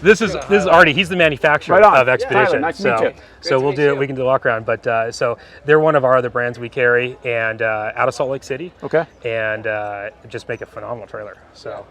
This is Artie. He's the manufacturer of Xpedition. Tyler, nice to meet you. So we'll do. We can do a walk around. But so they're one of our other brands we carry, and out of Salt Lake City. Okay. And just make a phenomenal trailer. So.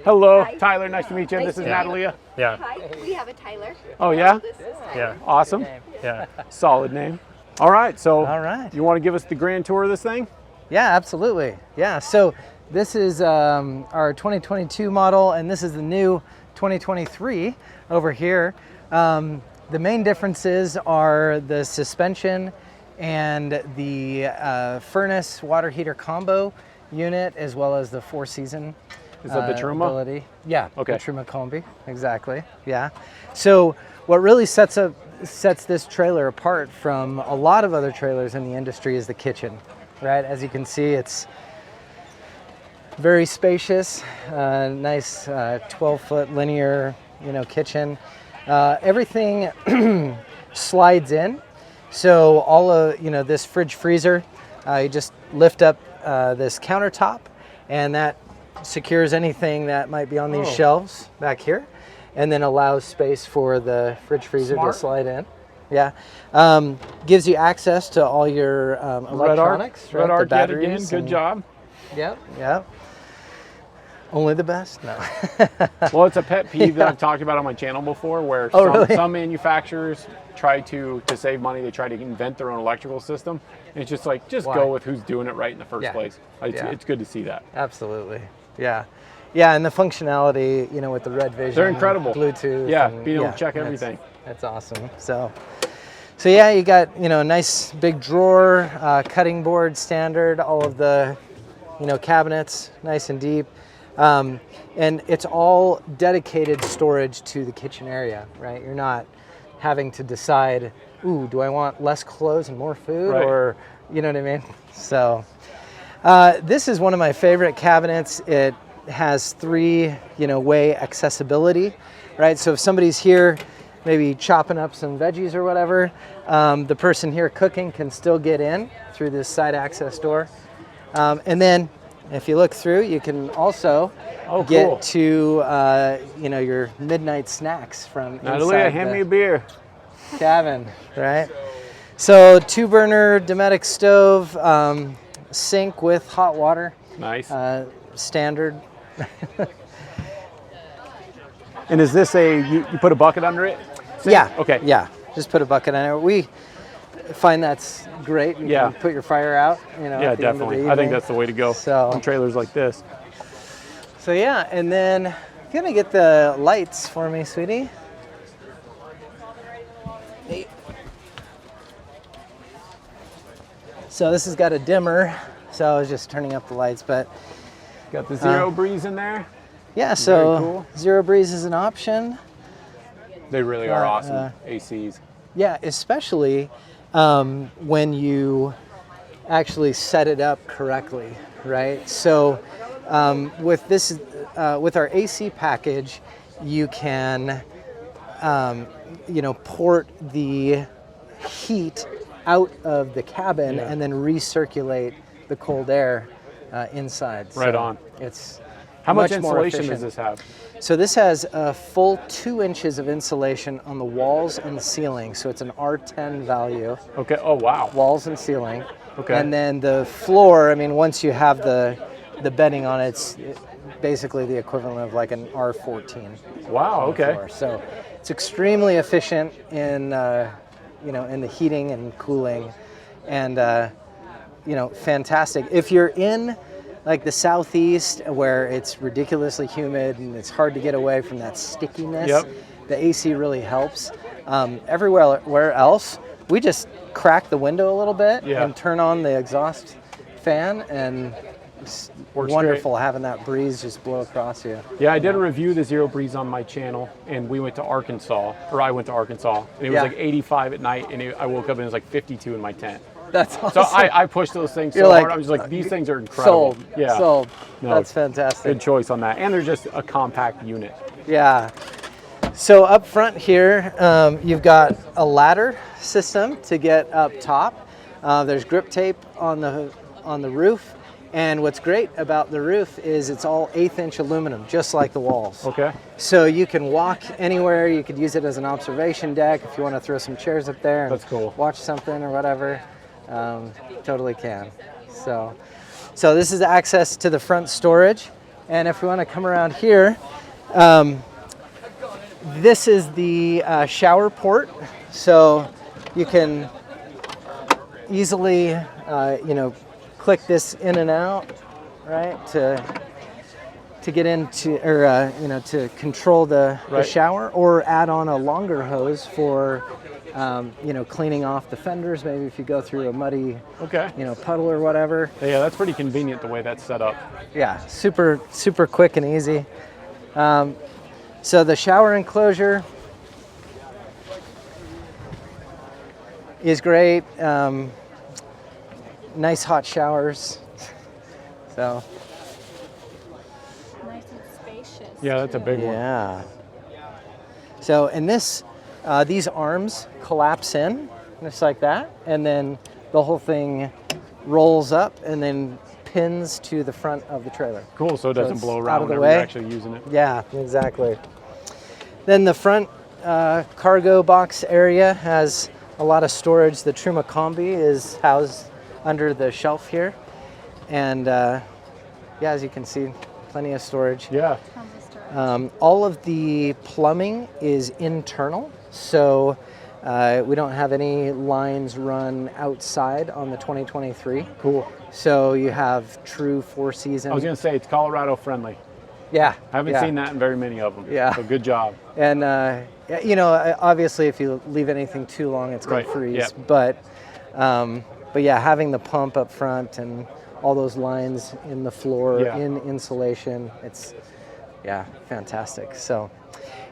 Hello, Hi. Tyler. Nice to meet you. This is Natalia. Yeah. Hi, we have a Tyler. Oh yeah. This is Yeah. Awesome. Yeah. Solid name. All right. So. All right. You want to give us the grand tour of this thing? Yeah, absolutely. Yeah, so this is our 2022 model, and this is the new 2023 over here. The main differences are the suspension and the furnace water heater combo unit, as well as the 4-season. Is that the Truma? Ability. Yeah, Okay. the Truma Combi, exactly. Yeah. So what really sets this trailer apart from a lot of other trailers in the industry is the kitchen. Right, as you can see, it's very spacious, nice 12-foot linear, kitchen. Everything slides in, so all of this fridge freezer, you just lift up this countertop, and that secures anything that might be on these shelves back here, and then allows space for the fridge freezer to slide in. Yeah, gives you access to all your electronics. Red Arc yet again. batteries. Good job. Yep, yep. Only the best. No. Well, it's a pet peeve that I've talked about on my channel before, where some manufacturers try to save money. They try to invent their own electrical system. And it's just like, go with who's doing it right in the first place. It's good to see that. Absolutely. Yeah. Yeah, and the functionality, with the Red Vision. They're incredible. Bluetooth. Yeah, and, being able to check everything. That's awesome. So yeah, you got, a nice big drawer, cutting board standard, all of the, cabinets, nice and deep. And it's all dedicated storage to the kitchen area, right? You're not having to decide, ooh, do I want less clothes and more food? Right. Or, you know what I mean? So this is one of my favorite cabinets. It has 3-way accessibility, right? So if somebody's here, maybe chopping up some veggies or whatever, the person here cooking can still get in through this side access door. And then if you look through, you can also get to your midnight snacks from Natalia, inside hand the me a beer. cabin, right? So 2-burner Dometic stove, sink with hot water. Nice. Standard. And is this you put a bucket under it? Sink? Yeah. Okay. Yeah. Just put a bucket in it. We find that's great. You can put your fire out. Yeah, at the end of the definitely. I think that's the way to go on trailers like this. So yeah, and then you're gonna get the lights for me, sweetie. So this has got a dimmer, so I was just turning up the lights, but got the zero breeze in there. Yeah, so cool. Zero breeze is an option. They really are awesome ACs. Yeah, especially when you actually set it up correctly, right? So with this, with our AC package, you can, port the heat out of the cabin and then recirculate the cold air inside. Right on. It's how much more insulation efficient. does this have? So this has a full 2 inches of insulation on the walls and the ceiling. So it's an R10 value. Okay. Oh wow. Walls and ceiling. Okay. And then the floor, once you have the bedding on it, it's basically the equivalent of like an R14. Wow. Okay. Floor. So it's extremely efficient in in the heating and cooling, and fantastic. If you're in like the southeast where it's ridiculously humid and it's hard to get away from that stickiness, the AC really helps. Everywhere else, we just crack the window a little bit and turn on the exhaust fan, and it's wonderful having that breeze just blow across you. Yeah, I did a review of the Zero Breeze on my channel, and I went to Arkansas, and it was like 85 at night, and I woke up and it was like 52 in my tent. That's awesome. So I pushed those things so hard. I was like, these things are incredible. Sold. Yeah. Sold. No, that's fantastic. Good choice on that. And they're just a compact unit. Yeah. So up front here, you've got a ladder system to get up top. There's grip tape on the roof, And what's great about the roof is it's all 1/8" aluminum, just like the walls. Okay. So you can walk anywhere. You could use it as an observation deck if you want to throw some chairs up there and That's cool. watch something or whatever. Totally can. So this is access to the front storage. And if we want to come around here, this is the shower port. So you can easily, click this in and out, right, to get into, or to control the shower, or add on a longer hose for, cleaning off the fenders. Maybe if you go through a muddy, puddle or whatever. Yeah, that's pretty convenient the way that's set up. Yeah, super quick and easy. So the shower enclosure is great. Nice hot showers. So nice and spacious. Yeah, that's a big one. yeah. So and these arms collapse in just like that, and then the whole thing rolls up and then pins to the front of the trailer. Cool, so it doesn't it's blow out around of the whenever you're way. actually using it. Yeah, exactly. Then the front cargo box area has a lot of storage. The Truma Combi is housed under the shelf here. And as you can see, plenty of storage. Yeah. Tons of storage. All of the plumbing is internal, so we don't have any lines run outside on the 2023. Cool. So you have true 4-season. I was going to say, it's Colorado friendly. Yeah. I haven't seen that in very many of them. Yeah. So good job. And, obviously if you leave anything too long, it's going to freeze. Yeah. But yeah, having the pump up front and all those lines in the floor, in insulation, it's, fantastic. So,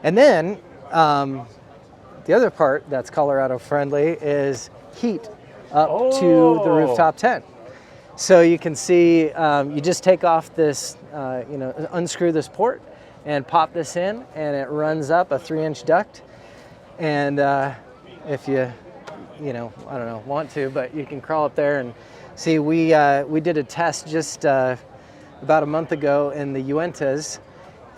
and then the other part that's Colorado friendly is heat up to the rooftop tent. So you can see, you just take off this, unscrew this port and pop this in, and it runs up a 3-inch duct. And if you, want to, but you can crawl up there and see. We did a test just about a month ago in the Uintas,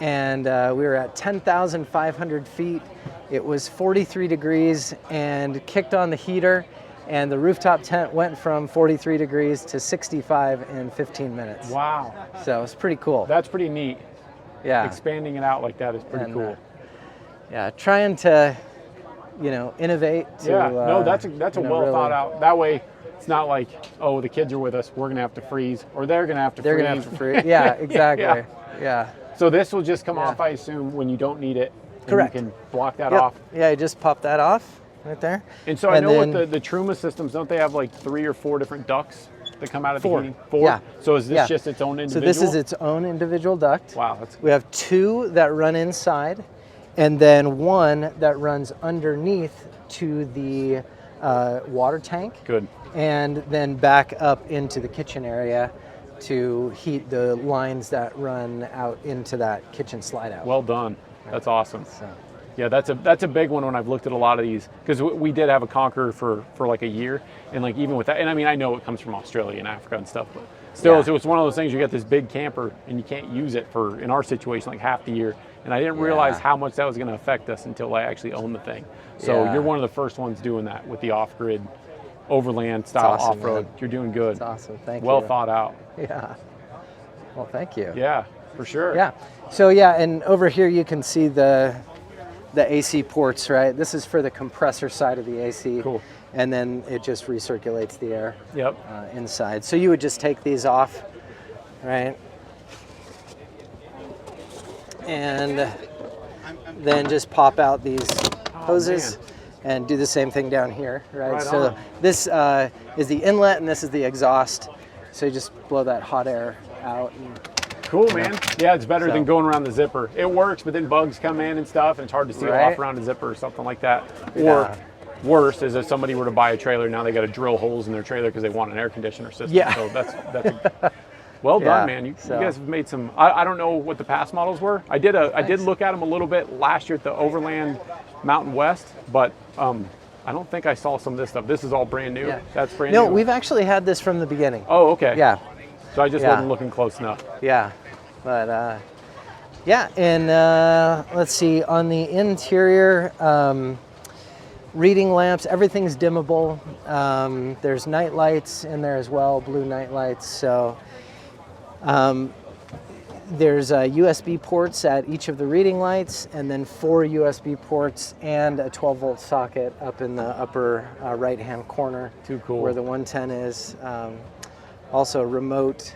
and we were at 10,500 feet. It was 43 degrees, and kicked on the heater, and the rooftop tent went from 43 degrees to 65 in 15 minutes. Wow. So it's pretty cool. That's pretty neat. Yeah. Expanding it out like that is pretty cool. Trying to, innovate. To, that's a well really thought out. That way, it's not like, oh, the kids are with us, we're gonna have to freeze, or they're gonna have to They're freeze. gonna have to freeze. Yeah, exactly. Yeah. So this will just come off, I assume, when you don't need it. And Correct. You can block that off. Yeah, you just pop that off right there. And so I know with the Truma systems, don't they have like 3 or 4 different ducts that come out of the heating? 4. Yeah. So is this just its own individual? So this is its own individual duct. Wow. We have 2 that run inside, and then 1 that runs underneath to the water tank. Good. And then back up into the kitchen area to heat the lines that run out into that kitchen slide out. Well done. That's awesome. So. Yeah, that's a big one when I've looked at a lot of these, because we did have a Conqueror for like a year, and like even with that, and I mean I know it comes from Australia and Africa and stuff, but still, it was one of those things. You get this big camper and you can't use it for, in our situation, like half the year, and I didn't realize how much that was going to affect us until I actually owned the thing. So you're one of the first ones doing that with the off-grid Overland style off-road. Man. You're doing good. That's awesome. Thank you. Well thought out. Yeah. Well, thank you. Yeah, for sure. Yeah. So and over here you can see the AC ports, right? This is for the compressor side of the AC. Cool. And then it just recirculates the air inside. So you would just take these off, right? And then just pop out these hoses and do the same thing down here, right? So this is the inlet and this is the exhaust. So you just blow that hot air out. And, cool, man. Yeah, it's better than going around the zipper. It works, but then bugs come in and stuff, and it's hard to seal off around a zipper or something like that. Or worse is if somebody were to buy a trailer, now they got to drill holes in their trailer because they want an air conditioner system. Yeah. So that's well done, man. You guys have made some. I don't know what the past models were. I did look at them a little bit last year at the Overland Mountain West, but I don't think I saw some of this stuff. This is all brand new. Yeah. That's brand new. No, we've actually had this from the beginning. Oh, okay. Yeah. So I just wasn't looking close enough. Yeah, but yeah, and let's see, on the interior, reading lamps, everything's dimmable. There's night lights in there as well, blue night lights. So there's USB ports at each of the reading lights, and then 4 USB ports and a 12-volt socket up in the upper right-hand corner. Too cool. Where the 110 is. Also remote,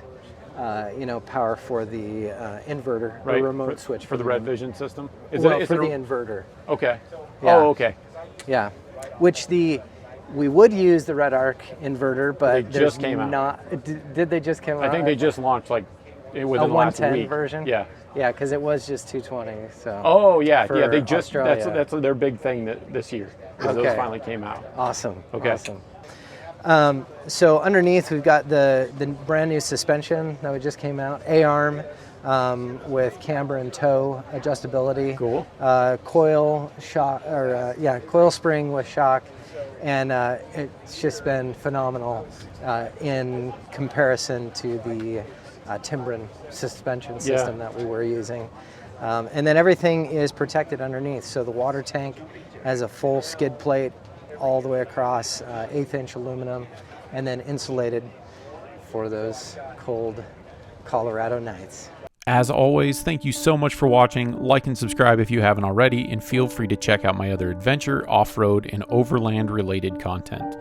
power for the inverter, Right. the remote switch for the Red Vision system. For the inverter. Okay. Yeah. Oh, okay. Yeah, which we would use the Red Arc inverter, but They just came out. not. Did they just come out? I think they just launched like within a the last 110 week. version. Yeah. Yeah, because it was just 220. So. Oh yeah, for yeah. They just Australia. that's their big thing this year. Because those finally came out. Awesome. Okay. Awesome. So underneath we've got the brand new suspension that just came out, A-arm with camber and toe adjustability. Cool. Coil shock coil spring with shock, and it's just been phenomenal in comparison to the Timbren suspension system that we were using. And then everything is protected underneath. So the water tank has a full skid plate all the way across, 1/8-inch aluminum, and then insulated for those cold Colorado nights. As always, thank you so much for watching. Like and subscribe if you haven't already, and feel free to check out my other adventure, off-road, and overland related content.